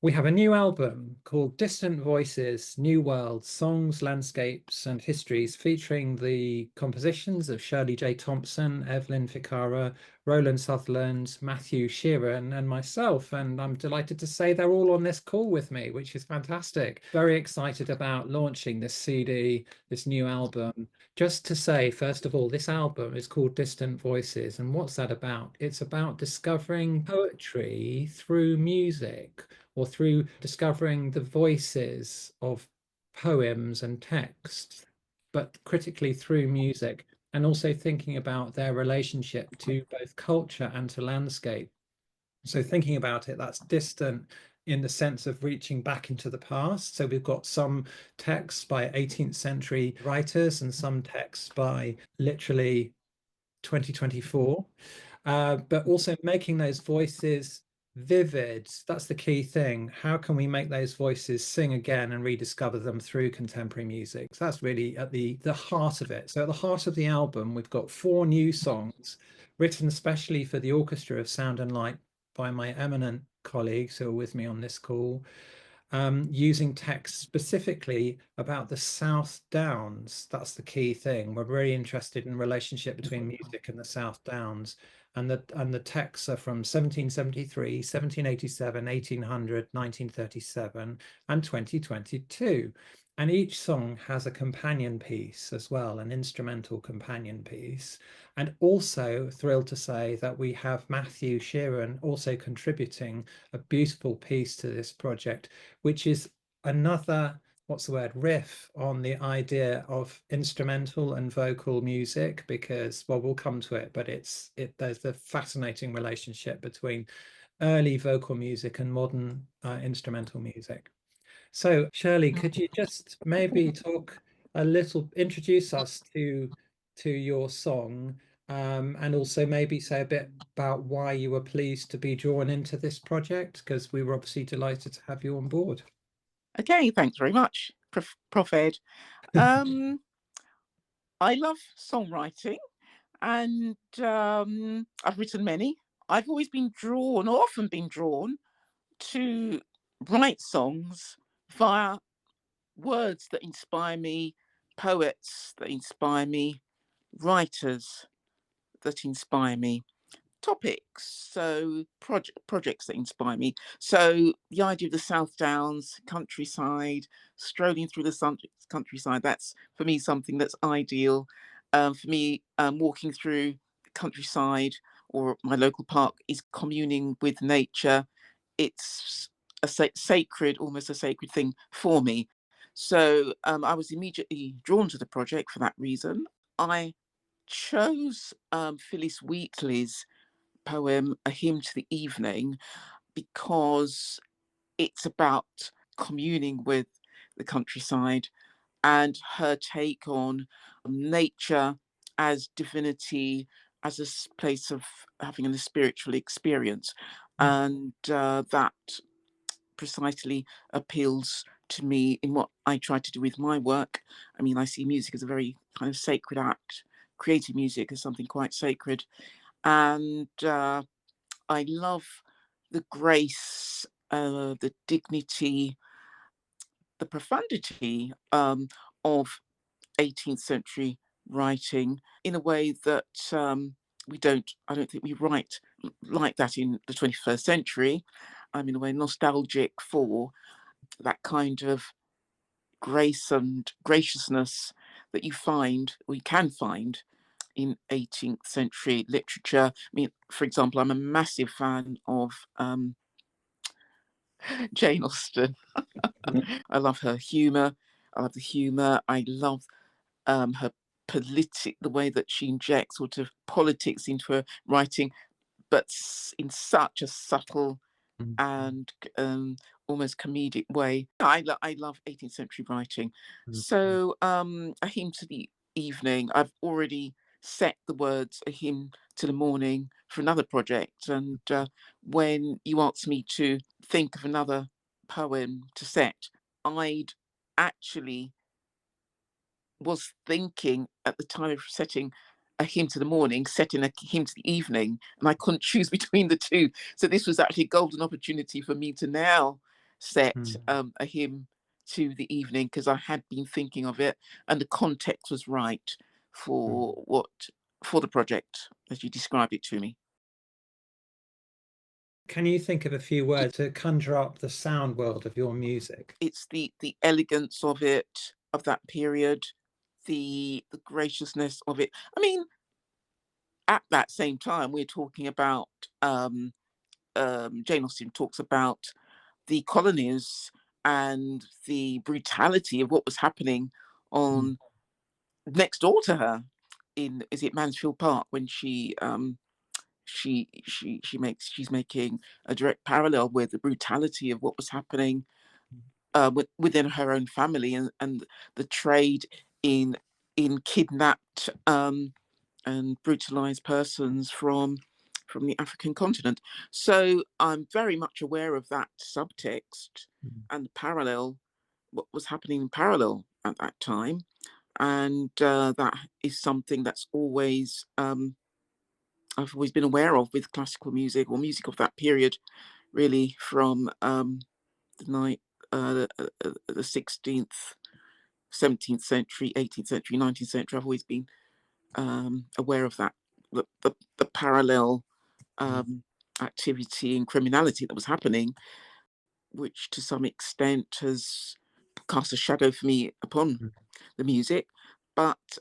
We have a new album called Distant Voices, New Worlds, Songs, Landscapes and Histories, featuring the compositions of Shirley J Thompson, Evelyn Ficarra, Rowland Sutherland, Matthew Sheeran, and myself. And I'm delighted to say they're all on this call with me, which is fantastic. Very excited about launching this CD, this new album. Just to say, first of all, this album is called Distant Voices. And what's that about? It's about discovering poetry through music, or through discovering the voices of poems and texts, but critically through music, and also thinking about their relationship to both culture and to landscape. So thinking about it, that's distant in the sense of reaching back into the past. So we've got some texts by 18th century writers and some texts by literally 2024, but also making those voices vivid. That's the key thing. How can we make those voices sing again and rediscover them through contemporary music? So that's really at the heart of it. So at the heart of the album, we've got 4 new songs written especially for the Orchestra of Sound and Light by my eminent colleagues who are with me on this call, using text specifically about the South Downs. That's the key thing. We're very interested in the relationship between music and the South Downs. And the texts are from 1773, 1787, 1800, 1937, and 2022. And each song has a companion piece as well, an instrumental companion piece. And also thrilled to say that we have Matthew Sheeran also contributing a beautiful piece to this project, which is another, what's the word, riff on the idea of instrumental and vocal music, because, well, we'll come to it, but there's a fascinating relationship between early vocal music and modern instrumental music. So Shirley, could you just maybe introduce us to your song, and also maybe say a bit about why you were pleased to be drawn into this project, because we were obviously delighted to have you on board. Okay, thanks very much, Prof Ed. I love songwriting, and I've written many. I've always been drawn, or often been drawn, to write songs via words that inspire me, poets that inspire me, writers that inspire me, topics, so projects that inspire me. So the idea of the South Downs, countryside, strolling through the countryside, that's for me something that's ideal. For me, walking through the countryside or my local park is communing with nature. It's a sacred, almost a sacred thing for me. So I was immediately drawn to the project for that reason. I chose Phyllis Wheatley's poem, A Hymn to the Evening, because it's about communing with the countryside and her take on nature as divinity, as a place of having a spiritual experience. And that precisely appeals to me in what I try to do with my work. I mean, I see music as a very kind of sacred act, creative music as something quite sacred. And I love the grace, the dignity, the profundity of 18th century writing in a way that I don't think we write like that in the 21st century. I'm in a way nostalgic for that kind of grace and graciousness that you find, or you can find, in 18th century literature. I mean, for example, I'm a massive fan of Jane Austen. I love her humour. I love the humour. I love her the way that she injects sort of politics into her writing, but in such a subtle and almost comedic way. I love 18th century writing. So A Hymn to the Evening, I've already set the words A Hymn to the Morning for another project. And when you asked me to think of another poem to set, I'd actually was thinking at the time of setting A Hymn to the Morning, setting A Hymn to the Evening, and I couldn't choose between the two. So this was actually a golden opportunity for me to now set Mm. a hymn to the evening, because I had been thinking of it, and the context was right Mm. for the project as you described it to me. Can you think of a few words to conjure up the sound world of your music? It's the elegance of it, of that period, the graciousness of it. I mean, at that same time, we're talking about Jane Austen talks about the colonies and the brutality of what was happening Mm. on next door to her in, is it Mansfield Park, when she's making a direct parallel with the brutality of what was happening within her own family, and the trade in kidnapped and brutalized persons from the African continent. So I'm very much aware of that subtext Mm. and the parallel, what was happening in parallel at that time. And that is something that's always I've always been aware of with classical music, or music of that period, really, from the night the 16th, 17th century, 18th century, 19th century. I've always been aware of that, the parallel Mm. activity and criminality that was happening, which to some extent has cast a shadow for me upon Mm. the music. But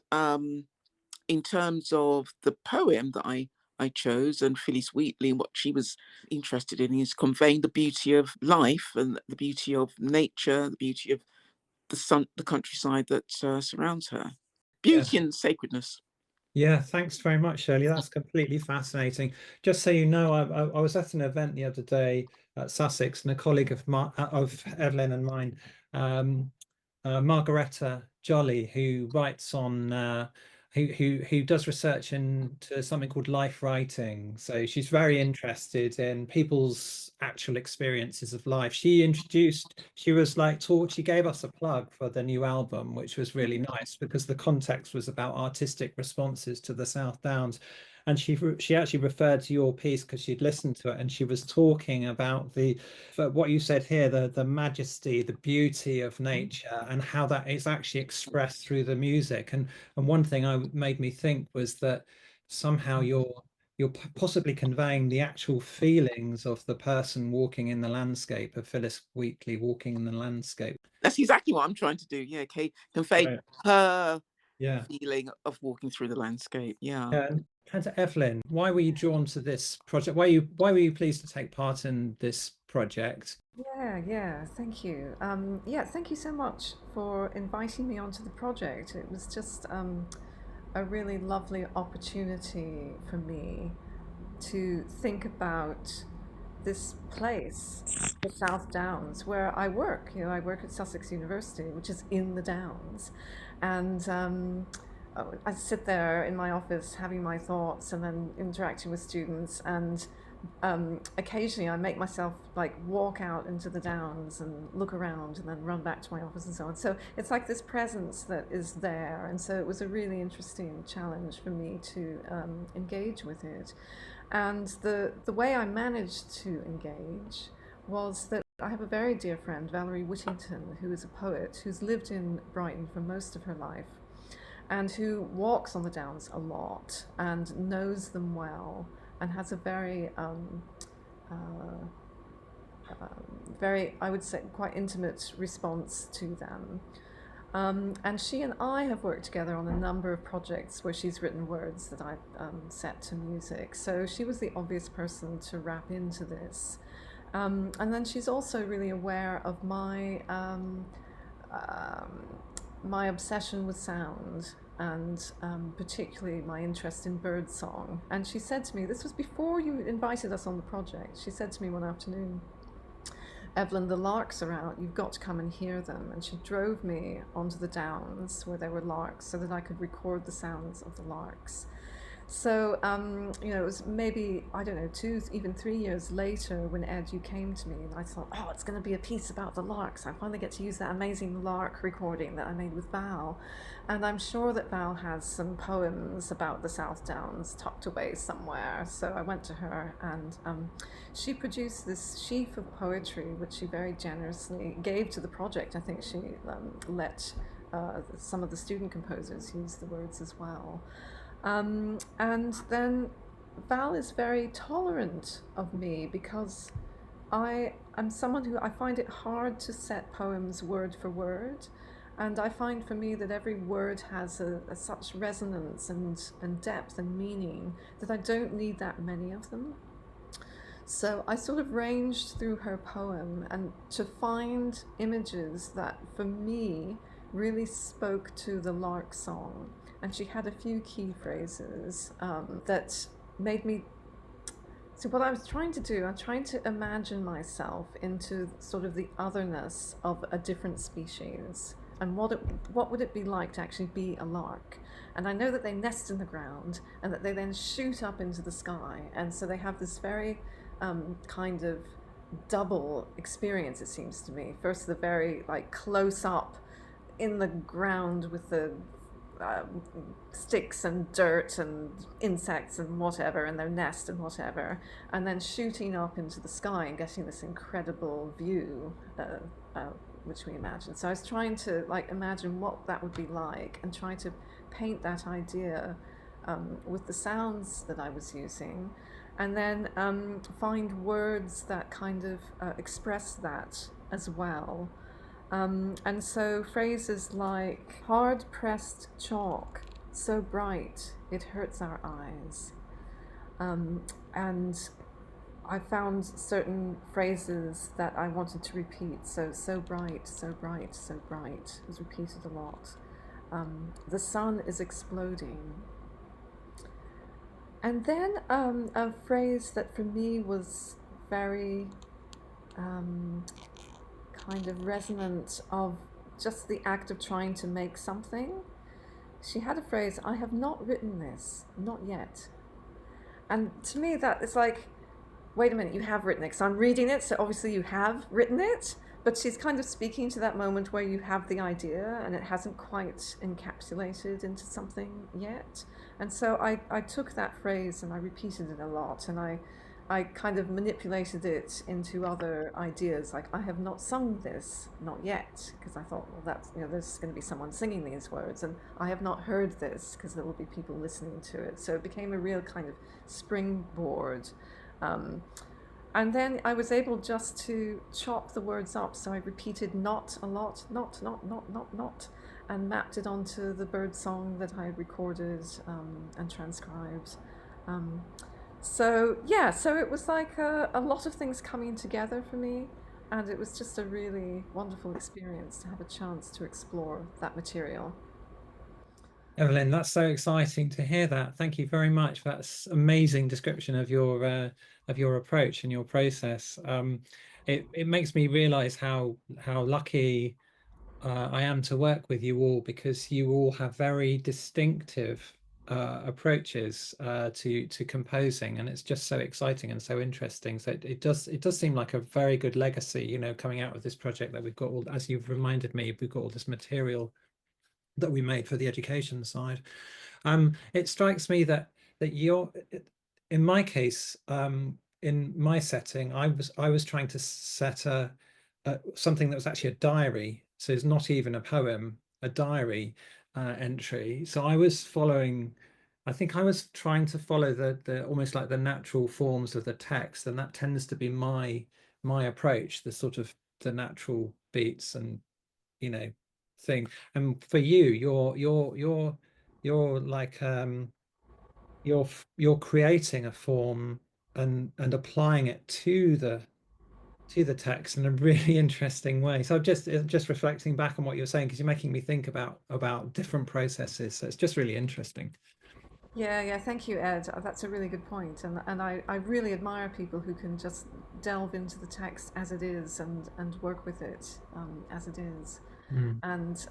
in terms of the poem that I chose, and Phyllis Wheatley, and what she was interested in is conveying the beauty of life and the beauty of nature, the beauty of the sun, the countryside that surrounds her, Yeah. beauty and sacredness. Yeah, thanks very much, Shirley. That's completely fascinating. Just so you know, I was at an event the other day at Sussex, and a colleague of Evelyn and mine, um, Margaretta Jolly, who writes on who does research into something called life writing. So she's very interested in people's actual experiences of life. She was like taught, she gave us a plug for the new album, which was really nice because the context was about artistic responses to the South Downs. And she actually referred to your piece because she'd listened to it, and she was talking about what you said here, the majesty, the beauty of nature, and how that is actually expressed through the music. And one thing made me think was that somehow you're possibly conveying the actual feelings of the person walking in the landscape, of Phyllis Wheatley walking in the landscape. That's exactly what I'm trying to do. Yeah, okay, convey Right. her Yeah. feeling of walking through the landscape. Yeah. And to Evelyn, why were you drawn to this project? Why were you pleased to take part in this project? Yeah, thank you. Yeah, thank you so much for inviting me onto the project. It was just a really lovely opportunity for me to think about this place, the South Downs, where I work. You know, I work at Sussex University, which is in the Downs, and I sit there in my office having my thoughts and then interacting with students, and occasionally I make myself like walk out into the Downs and look around and then run back to my office and so on. So it's like this presence that is there, and so it was a really interesting challenge for me to engage with it. And the way I managed to engage was that I have a very dear friend, Valerie Whittington, who is a poet who's lived in Brighton for most of her life and who walks on the Downs a lot and knows them well and has a very, very, I would say, quite intimate response to them. And she and I have worked together on a number of projects where she's written words that I've set to music. So she was the obvious person to wrap into this. And then she's also really aware of my obsession with sound, and particularly my interest in birdsong. And she said to me, this was before you invited us on the project, she said to me one afternoon, Evelyn, the larks are out, you've got to come and hear them. And she drove me onto the Downs where there were larks so that I could record the sounds of the larks. So, you know, it was maybe, I don't know, 2, even 3 years later when Ed, you came to me and I thought, oh, it's going to be a piece about the larks. I finally get to use that amazing lark recording that I made with Val. And I'm sure that Val has some poems about the South Downs tucked away somewhere. So I went to her and she produced this sheaf of poetry, which she very generously gave to the project. I think she let some of the student composers use the words as well. And then Val is very tolerant of me because I am someone who I find it hard to set poems word for word. And I find for me that every word has a such resonance and depth and meaning that I don't need that many of them. So I sort of ranged through her poem and to find images that for me really spoke to the lark song. And she had a few key phrases that made me. So, what I was trying to do, I'm trying to imagine myself into sort of the otherness of a different species. And what would it be like to actually be a lark? And I know that they nest in the ground and that they then shoot up into the sky. And so they have this very kind of double experience, it seems to me. First, the very like close up in the ground with the sticks and dirt and insects and whatever, and their nest and whatever, and then shooting up into the sky and getting this incredible view, which we imagine. So I was trying to like imagine what that would be like and try to paint that idea with the sounds that I was using, and then find words that kind of express that as well. And so phrases like hard pressed chalk, so bright it hurts our eyes. And I found certain phrases that I wanted to repeat. So bright, so bright, so bright was repeated a lot. The sun is exploding. And then a phrase that for me was very kind of resonant of just the act of trying to make something. She had a phrase, I have not written this, not yet. And to me that is like, wait a minute, you have written it, because I'm reading it, so obviously you have written it, but she's kind of speaking to that moment where you have the idea and it hasn't quite encapsulated into something yet. And so I took that phrase and I repeated it a lot, and I kind of manipulated it into other ideas, like I have not sung this, not yet, because I thought, well, that's, you know, there's going to be someone singing these words, and I have not heard this because there will be people listening to it. So it became a real kind of springboard. And then I was able just to chop the words up. So I repeated not a lot, not, and mapped it onto the bird song that I had recorded and transcribed. So yeah, so it was like a lot of things coming together for me, and it was just a really wonderful experience to have a chance to explore that material. Evelyn, that's so exciting to hear that. Thank you very much. That's amazing description of your approach and your process. It makes me realize how lucky I am to work with you all, because you all have very distinctive approaches to composing, and it's just so exciting and so interesting. So it does seem like a very good legacy, you know, coming out of this project, that we've got all, as you've reminded me, we've got all this material that we made for the education side. It strikes me that you're, in my case, in my setting, I was trying to set something that was actually a diary. So it's not even a poem, a diary entry. So I was following, I think I was trying to follow the almost like the natural forms of the text, and that tends to be my approach, the sort of the natural beats and, you know, thing. And for you, you're like you're creating a form and applying it to the text in a really interesting way. So just reflecting back on what you're saying, because you're making me think about different processes. So it's just really interesting. Yeah, thank you, Ed. That's a really good point. And I really admire people who can just delve into the text as it is and work with it as it is. And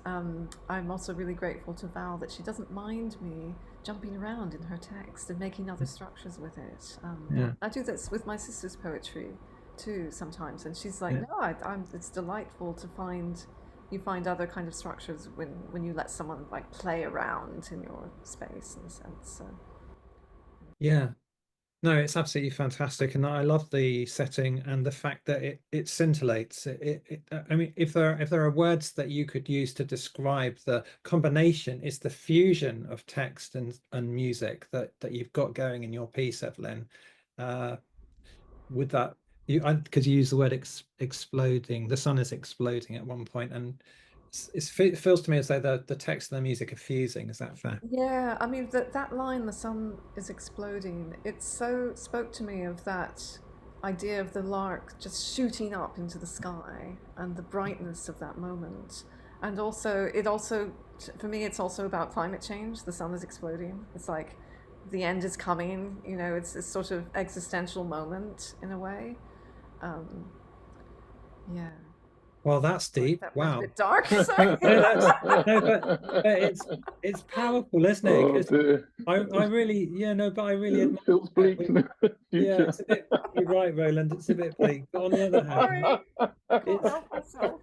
I'm also really grateful to Val that she doesn't mind me jumping around in her text and making other structures with it. Yeah. I do this with my sister's poetry too sometimes, and she's like, Yeah. "No, it's delightful to find you find other kind of structures when you let someone like play around in your space in a sense." So. Yeah. No, it's absolutely fantastic, and I love the setting and the fact that it scintillates. I mean, if there are words that you could use to describe the combination, is the fusion of text and music that you've got going in your piece, Evelyn. With that, because you use the word exploding. The sun is exploding at one point, and it feels to me as though the text and the music are fusing. Is that fair? Yeah, I mean that line, "the sun is exploding," it so spoke to me of that idea of the lark just shooting up into the sky and the brightness of that moment. And also, for me, it's also about climate change. The sun is exploding. It's like the end is coming. You know, it's this sort of existential moment in a way. Um, yeah. Well, that's Sorry, deep. that went a Wow. bit dark. Sorry. No, that's no, but it's powerful, isn't it? Oh Because dear. I really, yeah, no, but I really It admire feels that bleak in the yeah, future. it's a bit, you're right, Roland, it's a bit bleak. But on the other hand, Sorry. Can't it's help myself.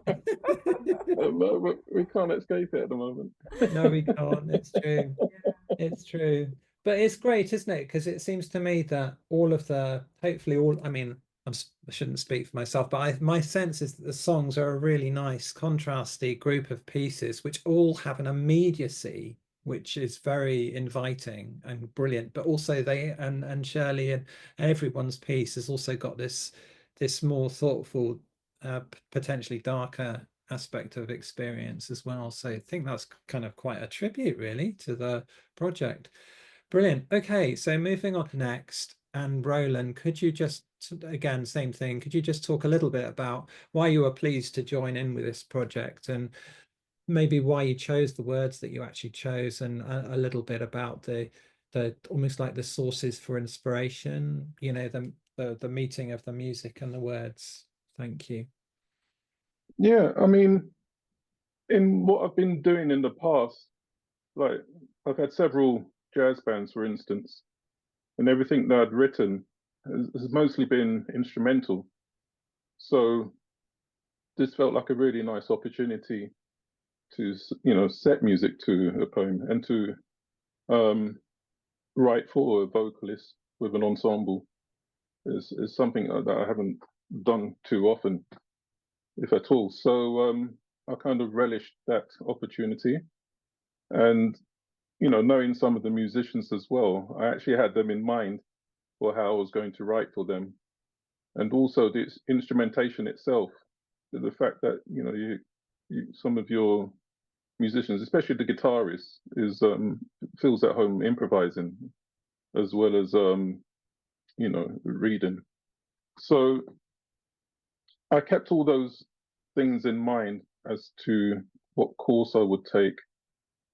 We can't escape it at the moment. no, we can't. It's true. Yeah. It's true. But it's great, isn't it? Because it seems to me that all of the, hopefully all, I mean, I shouldn't speak for myself, but my sense is that the songs are a really nice, contrasty group of pieces, which all have an immediacy, which is very inviting and brilliant. But also they and Shirley and everyone's piece has also got this more thoughtful, potentially darker aspect of experience as well. So I think that's kind of quite a tribute, really, to the project. Brilliant. Okay, so moving on next, and Roland, could you just, again, same thing, could you just talk a little bit about why you were pleased to join in with this project and maybe why you chose the words that you actually chose and a little bit about the almost like the sources for inspiration, you know, the meeting of the music and the words. Thank you. Yeah, I mean, in what I've been doing in the past, like I've had several jazz bands, for instance, and everything that I'd written has mostly been instrumental. So this felt like a really nice opportunity to, set music to a poem and to um, write for a vocalist with an ensemble is something that I haven't done too often, if at all. So I kind of relished that opportunity. And, knowing some of the musicians as well, I actually had them in mind for how I was going to write for them. And also this instrumentation itself, the fact that, some of your musicians, especially the guitarist, is feels at home improvising as well as reading. So I kept all those things in mind as to what course I would take,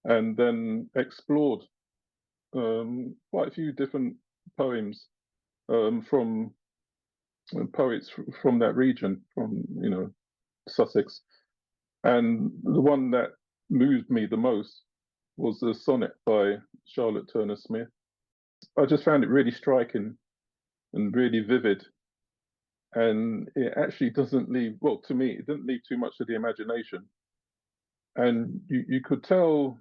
and then explored quite a few different poems from poets from that region, from Sussex. And the one that moved me the most was a sonnet by Charlotte Turner Smith. I just found it really striking and really vivid. And it actually doesn't leave, well, to me, it didn't leave too much to the imagination. And you could tell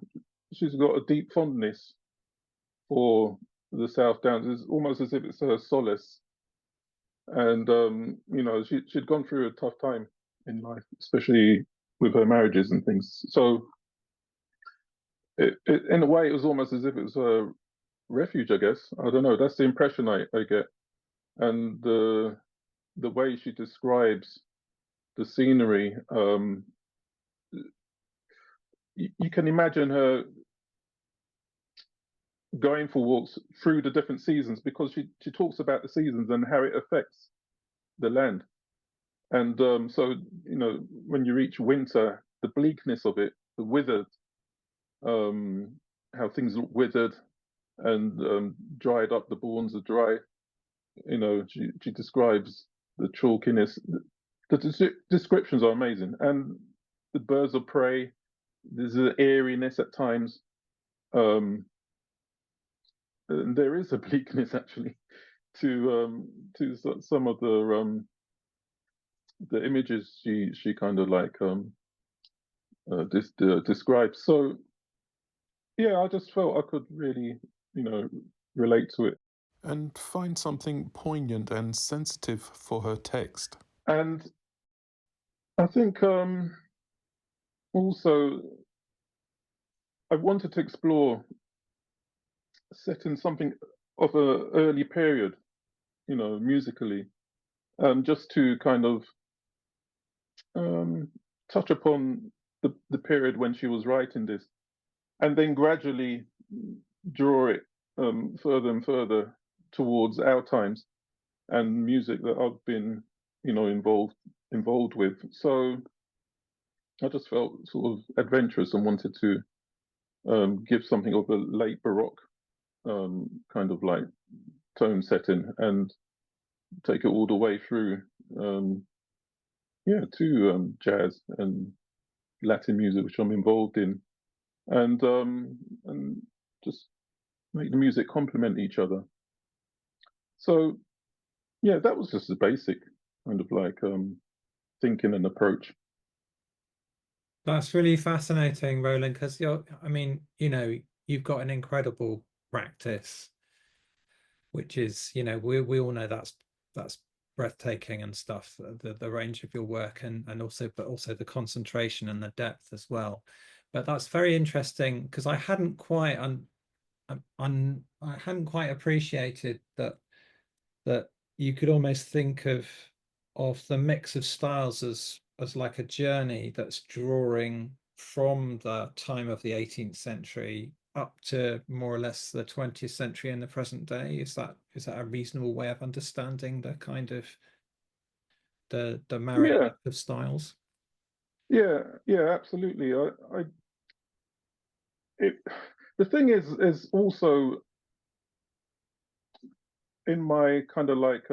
she's got a deep fondness for the South Downs. It's almost as if it's her solace. And, she'd gone through a tough time in life, especially with her marriages and things. So in a way, it was almost as if it was a refuge, I guess. I don't know. That's the impression I get. And the way she describes the scenery, you can imagine her going for walks through the different seasons because she talks about the seasons and how it affects the land. And so, when you reach winter, the bleakness of it, the withered, how things look withered and dried up, the bones are dry. She describes the chalkiness. The descriptions are amazing. And the birds of prey. There's an airiness at times. And there is a bleakness actually to some of the images she kind of like describes. So yeah, I just felt I could really, relate to it and find something poignant and sensitive for her text. and I think also I wanted to explore setting something of a early period, musically, just to kind of touch upon the period when she was writing this, and then gradually draw it further and further towards our times and music that I've been, involved with. So I just felt sort of adventurous and wanted to give something of a late Baroque kind of like tone setting and take it all the way through, to jazz and Latin music, which I'm involved in, and just make the music complement each other. So yeah, that was just the basic kind of like thinking and approach. That's really fascinating, Rowland, because you've got an incredible practice, which is, we all know that's breathtaking and stuff, the range of your work and also the concentration and the depth as well. But that's very interesting because I hadn't quite appreciated that you could almost think of the mix of styles as like a journey that's drawing from the time of the 18th century up to more or less the 20th century and the present day. Is that a reasonable way of understanding the kind of the marriage of styles? Yeah, absolutely. The thing is also in my kind of like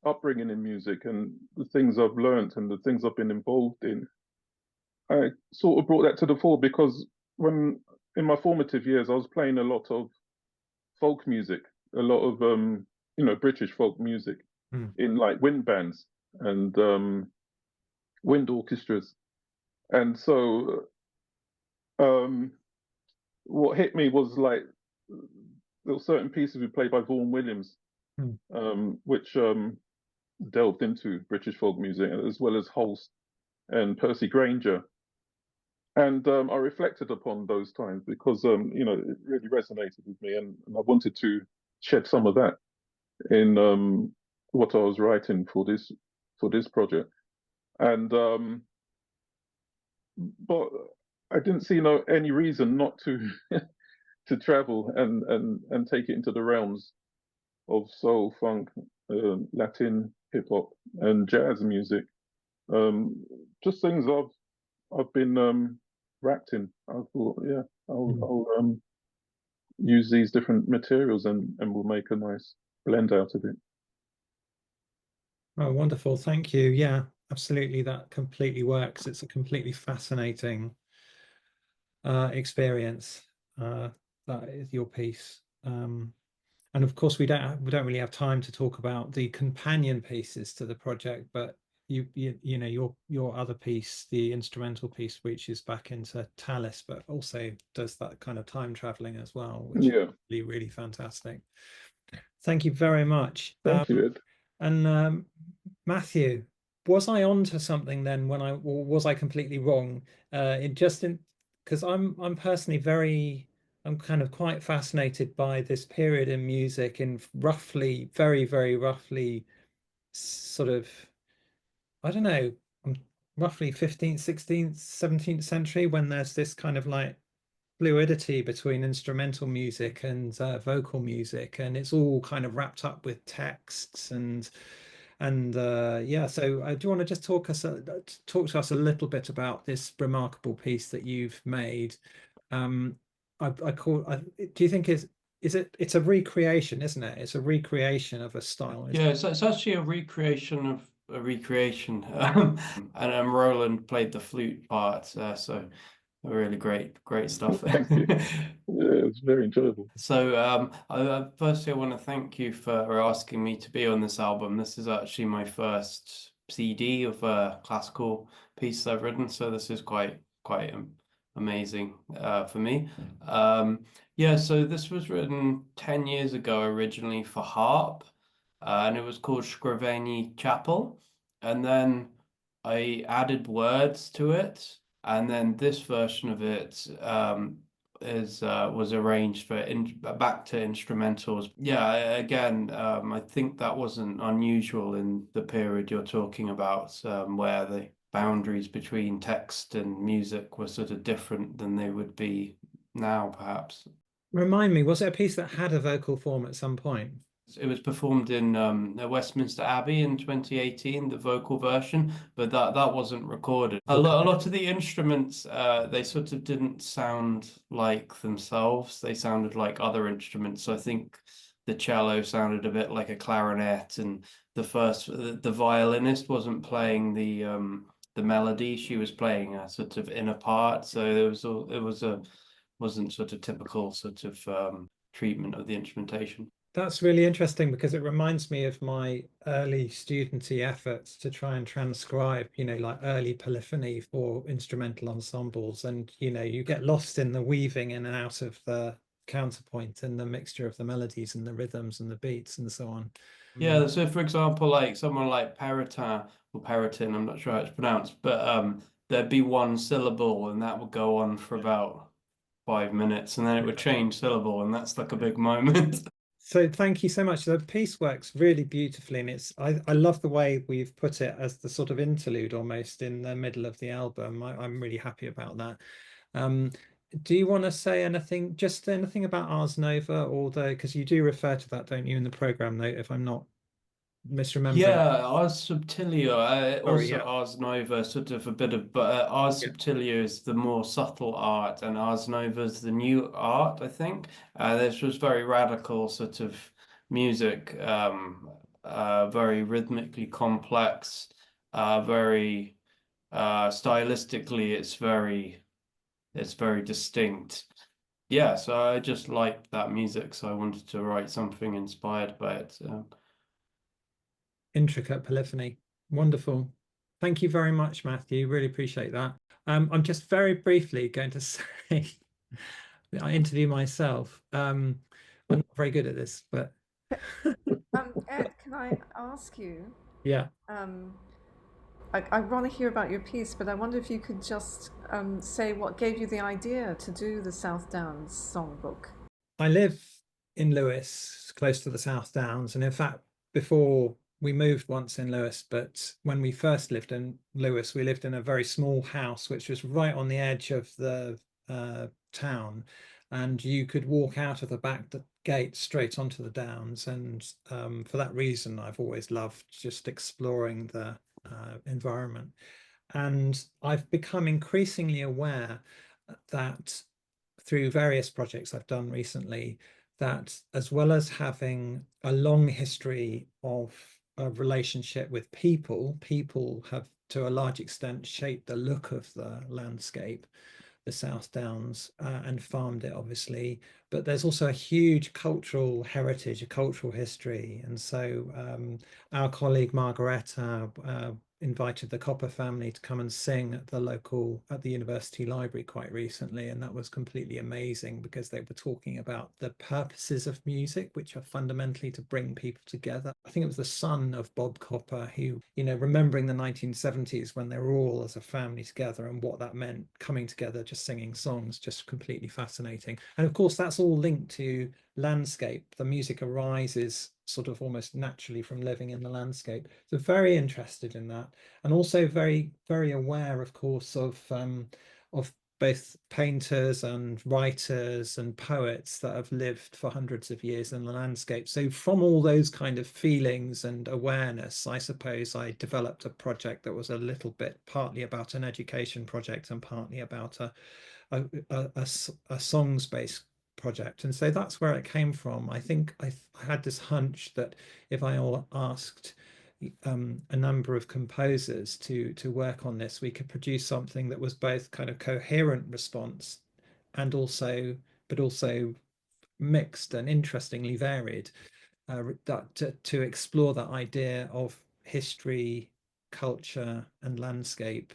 upbringing in music and the things I've learned and the things I've been involved in, I sort of brought that to the fore because when in my formative years I was playing a lot of folk music, a lot of British folk music in like wind bands and wind orchestras, and so what hit me was like there were certain pieces we played by Vaughan Williams, which delved into British folk music, as well as Holst and Percy Grainger. And I reflected upon those times because, it really resonated with me, and I wanted to shed some of that in what I was writing for this project. And but I didn't see any reason not to to travel and take it into the realms of soul, funk, Latin, hip hop, and jazz music. Just things I've been wrapped in. I thought, yeah, I'll use these different materials and we'll make a nice blend out of it. Oh, wonderful. Thank you. Yeah, absolutely. That completely works. It's a completely fascinating experience. That is your piece. And of course, we don't really have time to talk about the companion pieces to the project, but your other piece, the instrumental piece, reaches back into Tallis, but also does that kind of time traveling as well, which is really, really fantastic. Thank you very much. Thank you, Ed. And Matthew, was I on to something then or was I completely wrong? Because I'm personally I'm kind of quite fascinated by this period in music in roughly, very, very roughly sort of, I don't know, roughly 15th, 16th, 17th century, when there's this kind of like fluidity between instrumental music and vocal music, and it's all kind of wrapped up with texts and yeah. So do you want to just talk to us a little bit about this remarkable piece that you've made? Do you think it's a recreation, isn't it? It's a recreation of a style. Yeah, it's actually a recreation of a recreation, and Rowland played the flute part, so really great stuff. Thank you. Yeah, it was very enjoyable. So firstly, I want to thank you for asking me to be on this album. This is actually my first CD of a classical piece I've written, so this is quite amazing for me. Yeah, so this was written 10 years ago originally for harp, and it was called Scriveni Chapel. And then I added words to it, and then this version of it was arranged for back to instrumentals. Yeah, again, I think that wasn't unusual in the period you're talking about, where the boundaries between text and music were sort of different than they would be now, perhaps. Remind me, was it a piece that had a vocal form at some point? It was performed in Westminster Abbey in 2018, the vocal version, but that wasn't recorded. A lot of the instruments, they sort of didn't sound like themselves. They sounded like other instruments. So I think the cello sounded a bit like a clarinet, and the violinist wasn't playing the melody. She was playing a sort of inner part. So wasn't sort of typical sort of treatment of the instrumentation. That's really interesting because it reminds me of my early studenty efforts to try and transcribe, like early polyphony for instrumental ensembles. And, you get lost in the weaving in and out of the counterpoint and the mixture of the melodies and the rhythms and the beats and so on. Yeah, so for example, like someone like Peritin or Peritin, I'm not sure how it's pronounced, but there'd be one syllable and that would go on for about 5 minutes, and then it would change syllable, and that's like a big moment. So thank you so much. The piece works really beautifully, and I love the way we've put it as the sort of interlude almost in the middle of the album. I'm really happy about that. Do you want to say anything about Ars Nova, although because you do refer to that, don't you, in the program note, if I'm not misremembering? Yeah, Ars Subtilia, also yeah. Ars Nova, sort of a bit of, but Ars Subtilia is the more subtle art, and Ars Nova is the new art, I think. This was very radical sort of music, very rhythmically complex, very stylistically, it's very distinct. Yeah, so I just liked that music, so I wanted to write something inspired by it. Intricate polyphony. Wonderful. Thank you very much, Matthew. Really appreciate that. I'm just very briefly going to say I interview myself. I'm not very good at this, but Ed, can I ask you? Yeah. I want to hear about your piece, but I wonder if you could just say what gave you the idea to do the South Downs songbook. I live in Lewes, close to the South Downs, and in fact, before we moved once in Lewes, but when we first lived in Lewes, we lived in a very small house, which was right on the edge of the town, and you could walk out of the back gate straight onto the downs. And for that reason, I've always loved just exploring the environment. And I've become increasingly aware that through various projects I've done recently, that as well as having a long history of a relationship with people have to a large extent shaped the look of the landscape, the South Downs, and farmed it, obviously. But there's also a huge cultural heritage, a cultural history. And so our colleague Margaretta invited the Copper family to come and sing at the university library quite recently, and that was completely amazing because they were talking about the purposes of music, which are fundamentally to bring people together. I think it was the son of Bob Copper who, remembering the 1970s when they were all as a family together and what that meant, coming together, just singing songs, just completely fascinating. And of course that's all linked to landscape. The music arises sort of almost naturally from living in the landscape. So very interested in that, and also very, very aware, of course, of both painters and writers and poets that have lived for hundreds of years in the landscape. So from all those kind of feelings and awareness, I suppose I developed a project that was a little bit partly about an education project and partly about a songs-based project. And so that's where it came from. I think I had this hunch that if I asked a number of composers to work on this, we could produce something that was both kind of coherent response and also mixed and interestingly varied, to explore that idea of history, culture, and landscape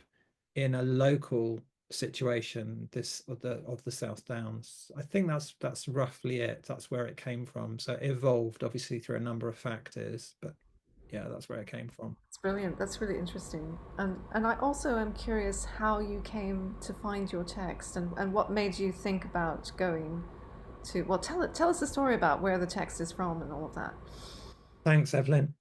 in a local situation, this of the South Downs. I think that's roughly it. That's where it came from. So it evolved obviously through a number of factors, but yeah, that's where it came from. It's brilliant. That's really interesting. And I also am curious how you came to find your text and what made you think about going to, well, tell us the story about where the text is from and all of that. Thanks, Evelyn.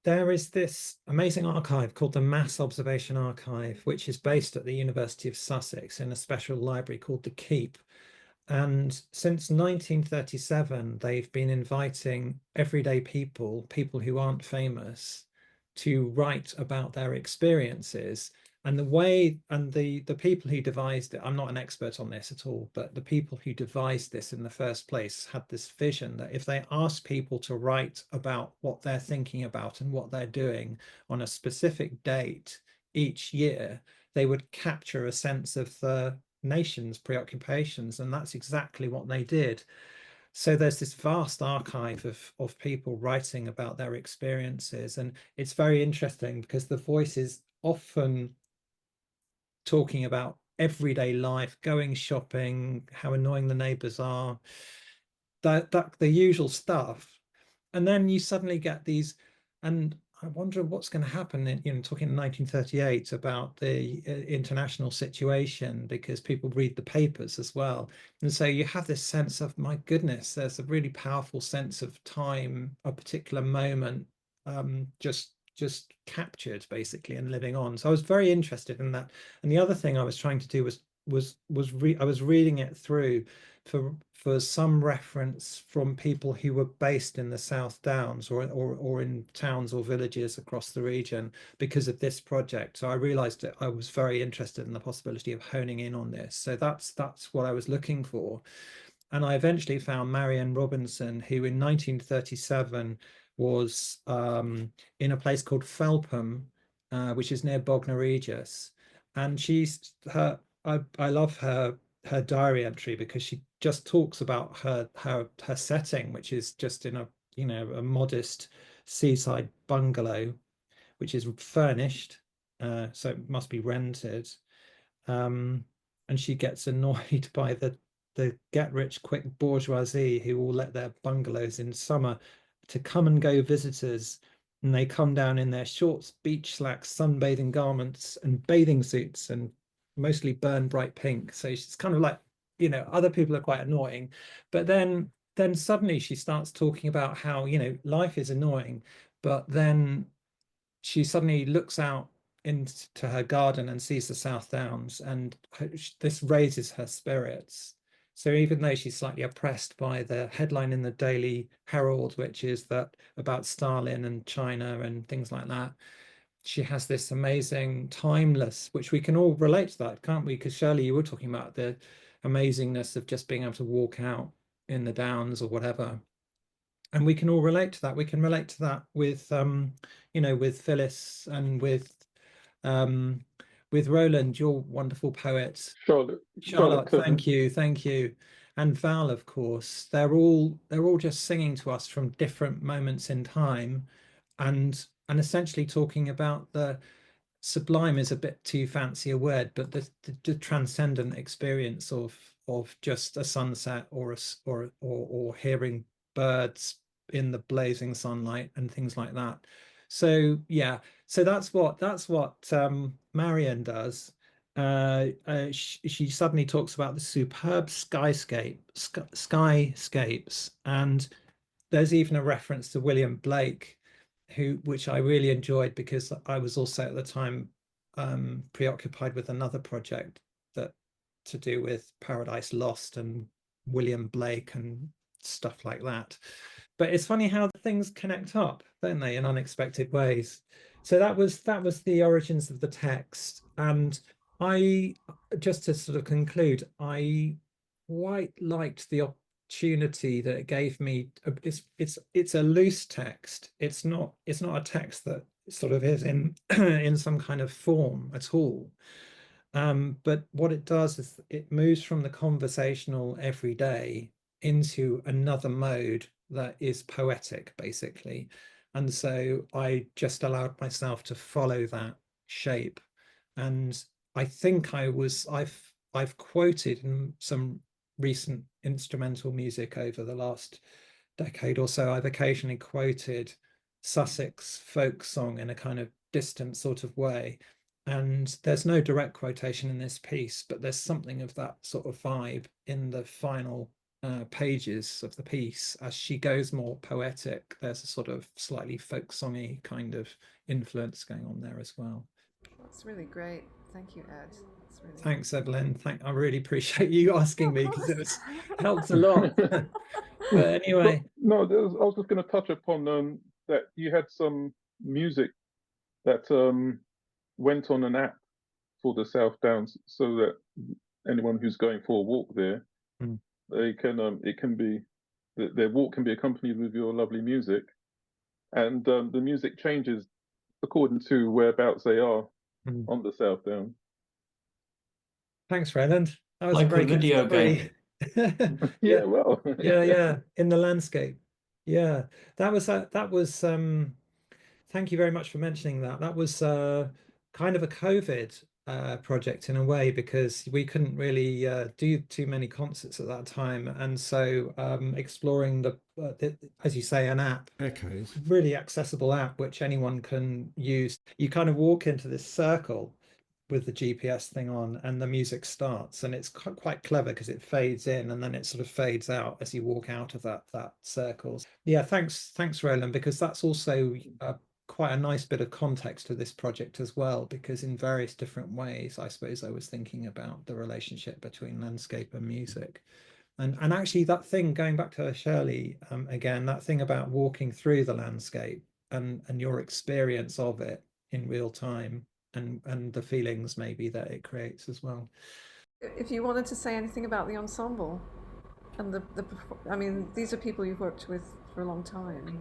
There is this amazing archive called the Mass Observation Archive, which is based at the University of Sussex in a special library called the Keep. And since 1937, they've been inviting everyday people who aren't famous, to write about their experiences. And the people who devised it, I'm not an expert on this at all, but the people who devised this in the first place had this vision that if they asked people to write about what they're thinking about and what they're doing on a specific date each year, they would capture a sense of the nation's preoccupations, and that's exactly what they did. So there's this vast archive of people writing about their experiences, and it's very interesting because the voice is often talking about everyday life, going shopping, how annoying the neighbors are, that the usual stuff. And then you suddenly get these, and I wonder what's going to happen in, talking in 1938 about the international situation, because people read the papers as well. And so you have this sense of, my goodness, there's a really powerful sense of time, a particular moment, just captured basically and living on. So I was very interested in that. And the other thing I was trying to do I was reading it through for some reference from people who were based in the South Downs or in towns or villages across the region because of this project. So I realized that I was very interested in the possibility of honing in on this. So that's what I was looking for. And I eventually found Marion Robinson, who in 1937 was in a place called Felpham, which is near Bognor Regis. And I love her diary entry because she just talks about her setting, which is just in a modest seaside bungalow, which is furnished, so it must be rented. And she gets annoyed by the get-rich-quick bourgeoisie who all let their bungalows in summer to come and go visitors, and they come down in their shorts, beach slacks, sunbathing garments, and bathing suits, and mostly burn bright pink. So she's kind of like, other people are quite annoying, but then suddenly she starts talking about how life is annoying, but then she suddenly looks out into her garden and sees the South Downs, and this raises her spirits. So even though she's slightly oppressed by the headline in the Daily Herald, which is that about Stalin and China and things like that, she has this amazing timeless, which we can all relate to that, can't we? Because Shirley, you were talking about the amazingness of just being able to walk out in the Downs or whatever. And we can all relate to that. We can relate to that with with Phyllis and with Rowland, your wonderful poet. Charlotte, thank you. And Val, of course. They're all just singing to us from different moments in time, and essentially talking about the sublime is a bit too fancy a word, but the transcendent experience of just a sunset or hearing birds in the blazing sunlight and things like that. So yeah, so that's what Marion does. She suddenly talks about the superb skyscapes, and there's even a reference to William Blake, which I really enjoyed because I was also at the time preoccupied with another project that to do with Paradise Lost and William Blake and stuff like that. But it's funny how the things connect up, don't they, in unexpected ways. So that was the origins of the text. And I, just to sort of conclude, I quite liked opportunity that it gave me. It's a loose text. It's not a text that sort of is in in some kind of form at all. But what it does is it moves from the conversational everyday into another mode that is poetic, basically. And so I just allowed myself to follow that shape. And I think I've quoted in some recent instrumental music over the last decade or so. I've occasionally quoted Sussex folk song in a kind of distant sort of way. And there's no direct quotation in this piece, but there's something of that sort of vibe in the final pages of the piece. As she goes more poetic, there's a sort of slightly folk songy kind of influence going on there as well. That's really great. Thank you, Ed. Really... Thanks, Evelyn. I really appreciate you asking me, because it helped a lot. But anyway, no, I was just going to touch upon that you had some music that went on an app for the South Downs, so that anyone who's going for a walk there, they can their walk can be accompanied with your lovely music, and the music changes according to whereabouts they are on the South Downs. Thanks, Rowland. That was like a very good video game. Yeah, well, yeah, in the landscape. Yeah, that was thank you very much for mentioning that. That was kind of a COVID project in a way, because we couldn't really do too many concerts at that time, and so exploring the as you say, an app, Echoes, really accessible app which anyone can use. You kind of walk into this circle with the GPS thing on, and the music starts, and it's quite clever because it fades in and then it sort of fades out as you walk out of that circle. Yeah, thanks Rowland, because that's also quite a nice bit of context to this project as well, because in various different ways I suppose I was thinking about the relationship between landscape and music. And actually that thing, going back to Shirley again, that thing about walking through the landscape and your experience of it in real time, and the feelings maybe that it creates as well. If you wanted to say anything about the ensemble and I mean, these are people you've worked with for a long time.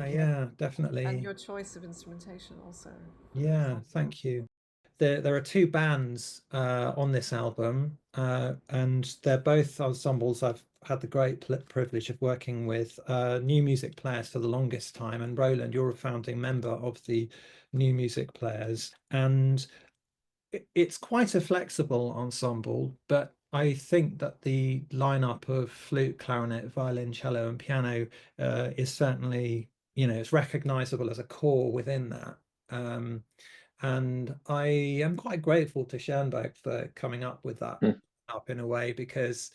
Yeah, definitely. And your choice of instrumentation also. Yeah, thank you. There are two bands on this album, and they're both ensembles I've had the great privilege of working with. New Music Players for the longest time, and Rowland, you're a founding member of the New Music Players, and it's quite a flexible ensemble, but I think that the lineup of flute, clarinet, violin, cello, and piano is certainly, it's recognizable as a core within that. And I am quite grateful to Schoenberg for coming up with that up in a way, because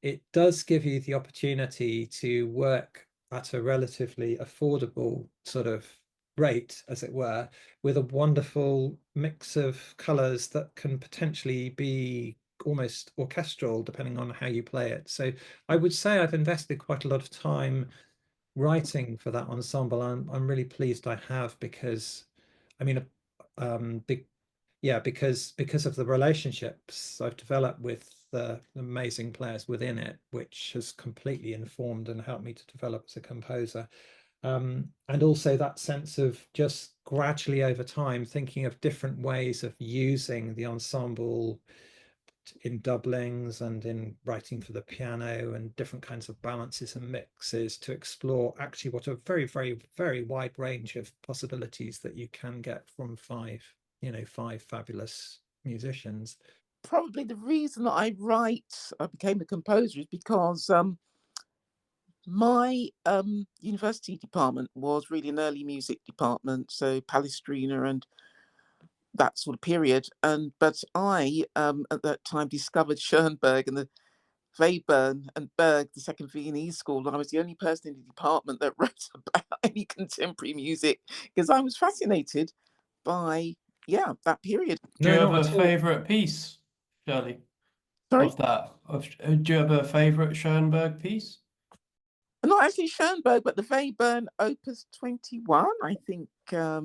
it does give you the opportunity to work at a relatively affordable sort of rate, as it were, with a wonderful mix of colors that can potentially be almost orchestral depending on how you play it. So I would say I've invested quite a lot of time writing for that ensemble. I'm really pleased I have, because I mean, because of the relationships I've developed with the amazing players within it, which has completely informed and helped me to develop as a composer. And also that sense of just gradually over time thinking of different ways of using the ensemble in doublings and in writing for the piano, and different kinds of balances and mixes to explore actually what a very, very, very wide range of possibilities that you can get from five fabulous musicians. Probably the reason that I became a composer is because my university department was really an early music department, so Palestrina and that sort of period. But I at that time discovered Schoenberg and the Webern and Berg, the Second Viennese School, and I was the only person in the department that wrote about any contemporary music, because I was fascinated by that period. Do you have a favourite piece, Shirley? Sorry? Of that? Do you have a favourite Schoenberg piece? Not actually Schoenberg, but the Webern Opus 21, I think. I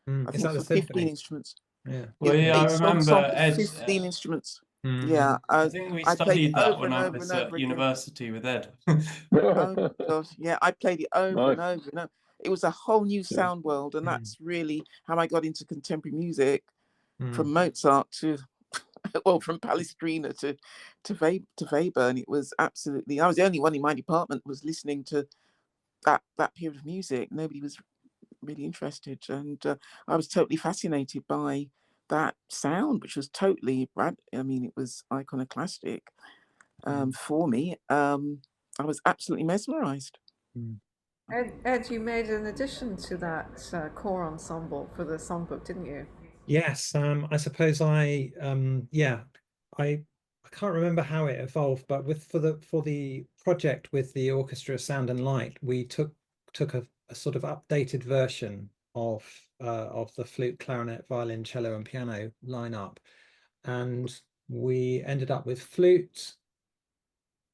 think Is that the 15 symphony? instruments. Yeah. Well, yeah, I remember 15 instruments. Yeah, I think we I played it studied that over when and I over and was at over again. university with Ed. Oh my gosh, yeah, I played it over and Nice. over and over. It was a whole new Yeah. sound world, and that's really how I got into contemporary music, from Mm. Mozart to, well, from Palestrina to Weber, and it was absolutely. I was the only one in my department was listening to that period of music. Nobody was really interested, and I was totally fascinated by that sound, which was totally. I mean, it was iconoclastic for me. I was absolutely mesmerized. Ed, you made an addition to that core ensemble for the songbook, didn't you? Yes, I suppose yeah, I can't remember how it evolved, but for the project with the orchestra sound and light, we took a sort of updated version of the flute, clarinet, violin, cello, and piano lineup, and we ended up with flute,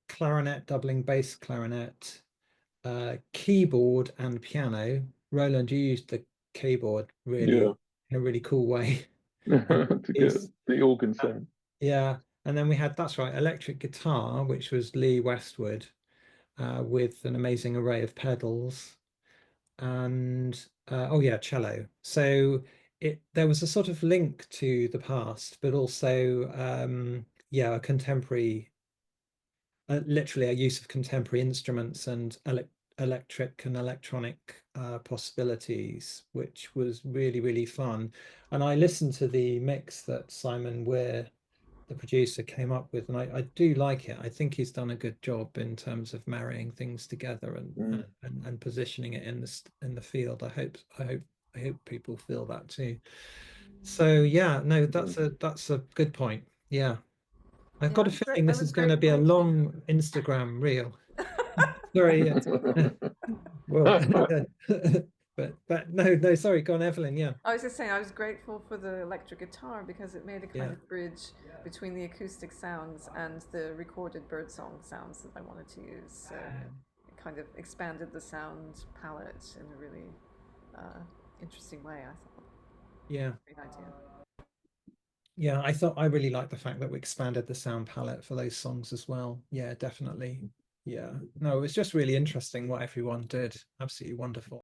clarinet, doubling bass clarinet, keyboard, and piano. Roland, you used the keyboard really in a really cool way. To get the organ sound. Yeah, and then we had, that's right, electric guitar, which was Lee Westwood, with an amazing array of pedals, and oh yeah, cello. So there was a sort of link to the past, but also yeah, a contemporary, literally a use of contemporary instruments and electric and electronic possibilities, which was really, really fun. And I listened to the mix that Simon Weir, the producer, came up with, and I do like it. I think he's done a good job in terms of marrying things together and positioning it in the field. I hope people feel that too. So yeah, no, that's a good point. Yeah. I've got a feeling I this was is going to be a grateful. long Instagram reel. Sorry, well, but no, sorry, go on, Evelyn. Yeah, I was just saying I was grateful for the electric guitar because it made a kind yeah, of bridge between the acoustic sounds and the recorded birdsong sounds that I wanted to use. So it kind of expanded the sound palette in a really interesting way, I thought. yeah, Great idea. yeah. I really like the fact that we expanded the sound palette for those songs as well. Yeah, definitely. Yeah, no, it was just really interesting what everyone did. Absolutely wonderful.